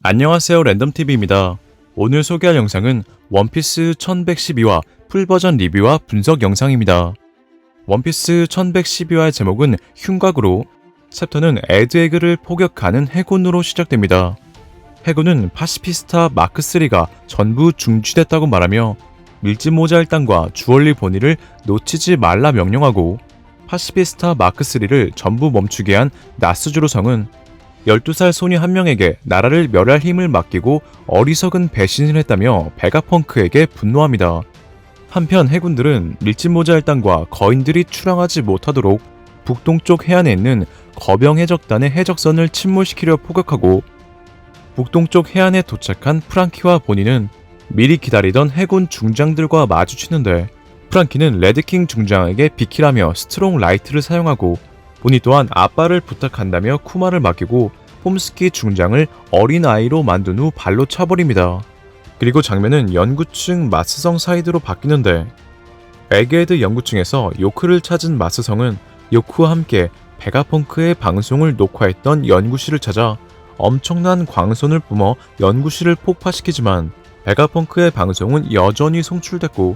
안녕하세요, 랜덤TV입니다. 오늘 소개할 영상은 원피스 1112화 풀버전 리뷰와 분석 영상입니다. 원피스 1112화의 제목은 흉곽으로, 챕터는 에드에그를 포격하는 해군으로 시작됩니다. 해군은 파시피스타 마크3가 전부 중지됐다고 말하며 밀짚모자 일당과 주얼리 보니를 놓치지 말라 명령하고, 파시피스타 마크3를 전부 멈추게 한 나스주로성은 12살 소녀 한 명에게 나라를 멸할 힘을 맡기고 어리석은 배신을 했다며 베가펑크에게 분노합니다. 한편 해군들은 밀짚모자 일당과 거인들이 출항하지 못하도록 북동쪽 해안에 있는 거병 해적단의 해적선을 침몰시키려 포격하고, 북동쪽 해안에 도착한 프랑키와 보니는 미리 기다리던 해군 중장들과 마주치는데, 프랑키는 레드킹 중장에게 비키라며 스트롱 라이트를 사용하고, 보니 또한 아빠를 부탁한다며 쿠마를 맡기고 폼스키 중장을 어린아이로 만든 후 발로 차버립니다. 그리고 장면은 연구층 마스성 사이드로 바뀌는데, 에그헤드 연구층에서 요크를 찾은 마스성은 요크와 함께 베가펑크의 방송을 녹화했던 연구실을 찾아 엄청난 광선을 뿜어 연구실을 폭파시키지만 베가펑크의 방송은 여전히 송출됐고,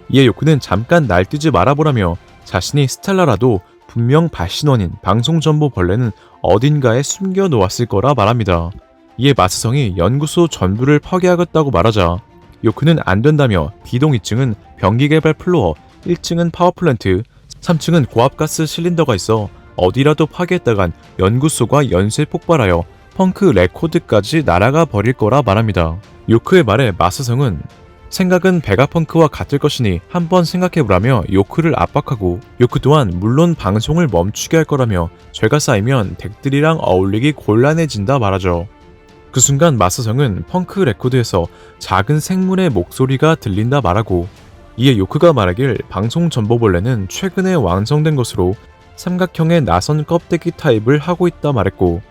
이에 요크는 잠깐 날뛰지 말아보라며 자신이 스텔라라도 분명 발신원인 방송정보벌레는 어딘가에 숨겨놓았을 거라 말합니다. 이에 마스성이 연구소 전부를 파괴하겠다고 말하자 요크는 안된다며 비동 2층은 병기개발 플로어, 1층은 파워플랜트, 3층은 고압가스 실린더가 있어 어디라도 파괴했다간 연구소가 연쇄 폭발하여 펑크 레코드까지 날아가 버릴 거라 말합니다. 요크의 말에 마스성은 생각은 베가펑크와 같을 것이니 한번 생각해보라며 요크를 압박하고, 요크 또한 물론 방송을 멈추게 할 거라며 죄가 쌓이면 덱들이랑 어울리기 곤란해진다 말하죠. 그 순간 마스성은 펑크 레코드에서 작은 생물의 목소리가 들린다 말하고, 이에 요크가 말하길 방송 전보벌레는 최근에 완성된 것으로 삼각형의 나선 껍데기 타입을 하고 있다 말했고,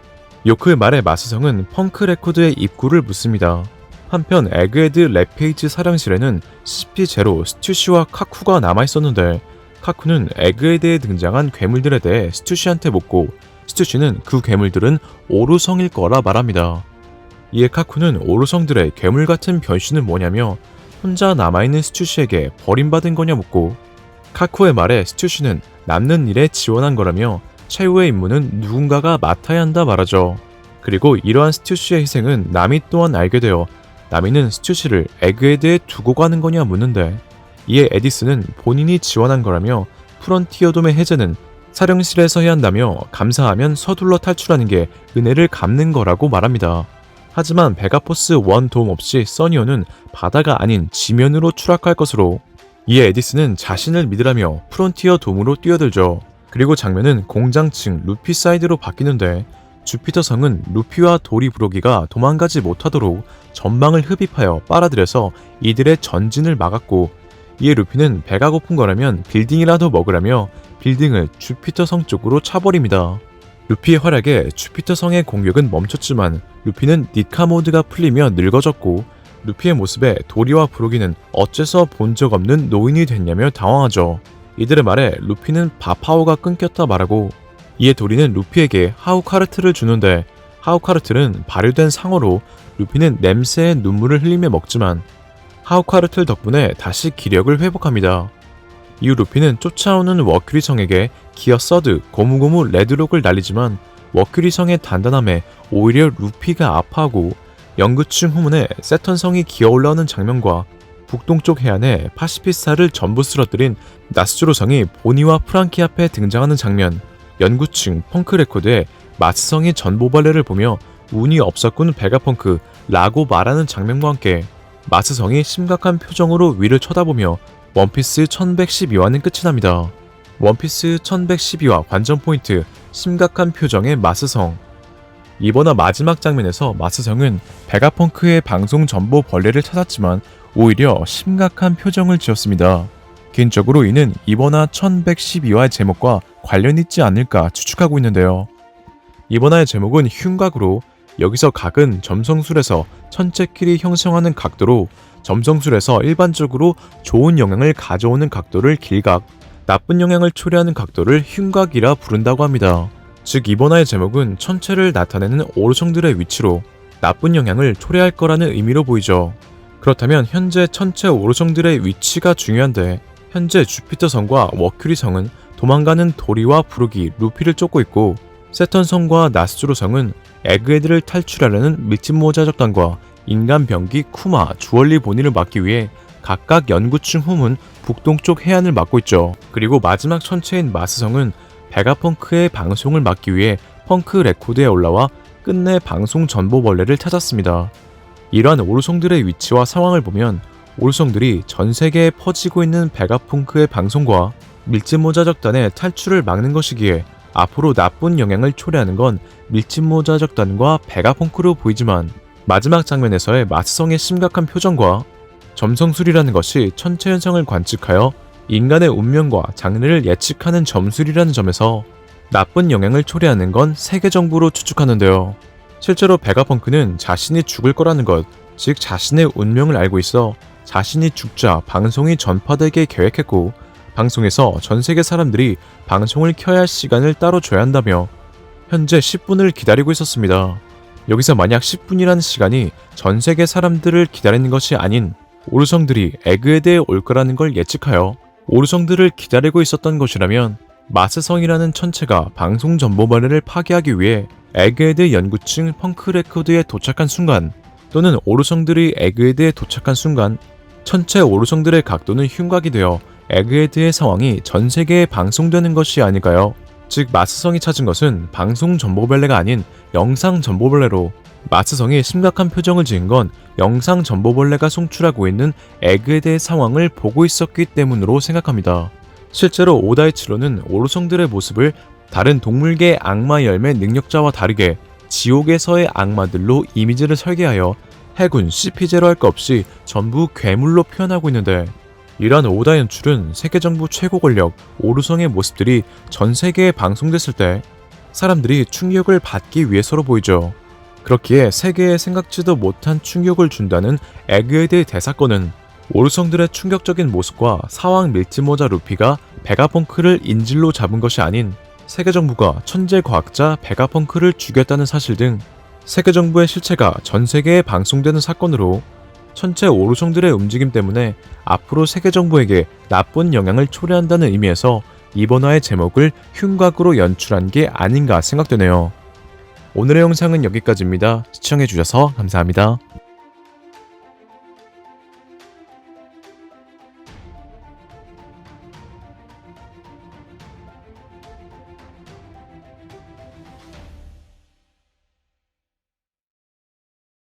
요크의 말에 마스성은 펑크 레코드의 입구를 묻습니다. 한편 에그헤드 랩페이지 사령실에는 CP0 스튜시와 카쿠가 남아있었는데, 카쿠는 에그헤드에 등장한 괴물들에 대해 스튜시한테 묻고, 스튜시는 그 괴물들은 오루성일 거라 말합니다. 이에 카쿠는 오루성들의 괴물같은 변신은 뭐냐며 혼자 남아있는 스튜시에게 버림받은 거냐 묻고, 카쿠의 말에 스튜시는 남는 일에 지원한 거라며 최후의 임무는 누군가가 맡아야 한다 말하죠. 그리고 이러한 스튜시의 희생은 나미 또한 알게 되어 나미는 스튜시를 에그헤드에 두고 가는 거냐 묻는데, 이에 에디스는 본인이 지원한 거라며 프론티어돔의 해제는 사령실에서 해야 한다며 감사하면 서둘러 탈출하는 게 은혜를 갚는 거라고 말합니다. 하지만 베가포스 1 도움 없이 써니오는 바다가 아닌 지면으로 추락할 것으로, 이에 에디스는 자신을 믿으라며 프론티어 돔으로 뛰어들죠. 그리고 장면은 공장층 루피 사이드로 바뀌는데, 주피터 성은 루피와 도리 브로기가 도망가지 못하도록 전망을 흡입하여 빨아들여서 이들의 전진을 막았고, 이에 루피는 배가 고픈 거라면 빌딩이라도 먹으라며 빌딩을 주피터 성 쪽으로 차버립니다. 루피의 활약에 주피터 성의 공격은 멈췄지만 루피는 니카 모드가 풀리며 늙어졌고, 루피의 모습에 도리와 브로기는 어째서 본 적 없는 노인이 됐냐며 당황하죠. 이들의 말에 루피는 바파워가 끊겼다 말하고, 이에 도리는 루피에게 하우카르트를 주는데, 하우카르트는 발효된 상어로 루피는 냄새에 눈물을 흘리며 먹지만 하우카르트 덕분에 다시 기력을 회복합니다. 이후 루피는 쫓아오는 워큐리 성에게 기어 서드 고무고무 레드록을 날리지만 워큐리 성의 단단함에 오히려 루피가 아파하고, 연구층 후문에 세턴 성이 기어 올라오는 장면과 북동쪽 해안에 파시피스타를 전부 쓰러뜨린 나스주로 성이 보니와 프랑키 앞에 등장하는 장면, 연구층 펑크 레코드에 마스성이 전보벌레를 보며 운이 없었군 베가펑크 라고 말하는 장면과 함께 마스성이 심각한 표정으로 위를 쳐다보며 원피스 1112화는 끝이 납니다. 원피스 1112화 관전 포인트, 심각한 표정의 마스성. 이번화 마지막 장면에서 마스성은 베가펑크의 방송 전보 벌레를 찾았지만 오히려 심각한 표정을 지었습니다. 개인적으로 이는 이번화 1112화의 제목과 관련 있지 않을까 추측하고 있는데요. 이번화의 제목은 흉각으로, 여기서 각은 점성술에서 천체끼리 형성하는 각도로, 점성술에서 일반적으로 좋은 영향을 가져오는 각도를 길각, 나쁜 영향을 초래하는 각도를 흉각이라 부른다고 합니다. 즉 이번화의 제목은 천체를 나타내는 오르성들의 위치로, 나쁜 영향을 초래할 거라는 의미로 보이죠. 그렇다면 현재 천체 오르성들의 위치가 중요한데 현재 주피터성과 머큐리성은 도망가는 도리와 부르기, 루피를 쫓고 있고 세턴성과 나스트로성은 에그헤드를 탈출하려는 밀짚모자적단과 인간 병기 쿠마, 주얼리 보니를 막기 위해 각각 연구층 후문 북동쪽 해안을 막고 있죠. 그리고 마지막 천체인 마스성은 베가펑크의 방송을 막기 위해 펑크 레코드에 올라와 끝내 방송 전보벌레를 찾았습니다. 이러한 오르성들의 위치와 상황을 보면 오르성들이 전 세계에 퍼지고 있는 베가펑크의 방송과 밀짚모자적단의 탈출을 막는 것이기에 앞으로 나쁜 영향을 초래하는 건 밀짚모자적단과 베가펑크로 보이지만 마지막 장면에서의 마스성의 심각한 표정과 점성술이라는 것이 천체 현상을 관측하여 인간의 운명과 장래를 예측하는 점술이라는 점에서 나쁜 영향을 초래하는 건 세계 정부로 추측하는데요. 실제로 베가펑크는 자신이 죽을 거라는 것, 즉 자신의 운명을 알고 있어 자신이 죽자 방송이 전파되게 계획했고 방송에서 전 세계 사람들이 방송을 켜야 할 시간을 따로 줘야 한다며 현재 10분을 기다리고 있었습니다. 여기서 만약 10분이라는 시간이 전 세계 사람들을 기다리는 것이 아닌 오르성들이 에그헤드에 올 거라는 걸 예측하여 오르성들을 기다리고 있었던 것이라면 마스성이라는 천체가 방송 전보벌레를 파괴하기 위해 에그헤드 연구층 펑크 레코드에 도착한 순간 또는 오르성들이 에그헤드에 도착한 순간 천체 오르성들의 각도는 흉곽이 되어 에그헤드의 상황이 전 세계에 방송되는 것이 아닐까요? 즉 마스성이 찾은 것은 방송 전보벌레가 아닌 영상 전보벌레로 마스성이 심각한 표정을 지은 건 영상 전보벌레가 송출하고 있는 에그헤드의 상황을 보고 있었기 때문으로 생각합니다. 실제로 오다이치로는 오르성들의 모습을 다른 동물계 악마 열매 능력자와 다르게 지옥에서의 악마들로 이미지를 설계하여 해군 CP0 할 것 없이 전부 괴물로 표현하고 있는데 이러한 오다 연출은 세계정부 최고 권력 오르성의 모습들이 전 세계에 방송됐을 때 사람들이 충격을 받기 위해서로 보이죠. 그렇기에 세계에 생각지도 못한 충격을 준다는 에그헤드의 대사건은 오르성들의 충격적인 모습과 사왕 밀짚모자 루피가 베가펑크를 인질로 잡은 것이 아닌 세계정부가 천재 과학자 베가펑크를 죽였다는 사실 등 세계정부의 실체가 전 세계에 방송되는 사건으로 천체 오르성들의 움직임 때문에 앞으로 세계정부에게 나쁜 영향을 초래한다는 의미에서 이번 화의 제목을 흉곽으로 연출한 게 아닌가 생각되네요. 오늘의 영상은 여기까지입니다. 시청해주셔서 감사합니다.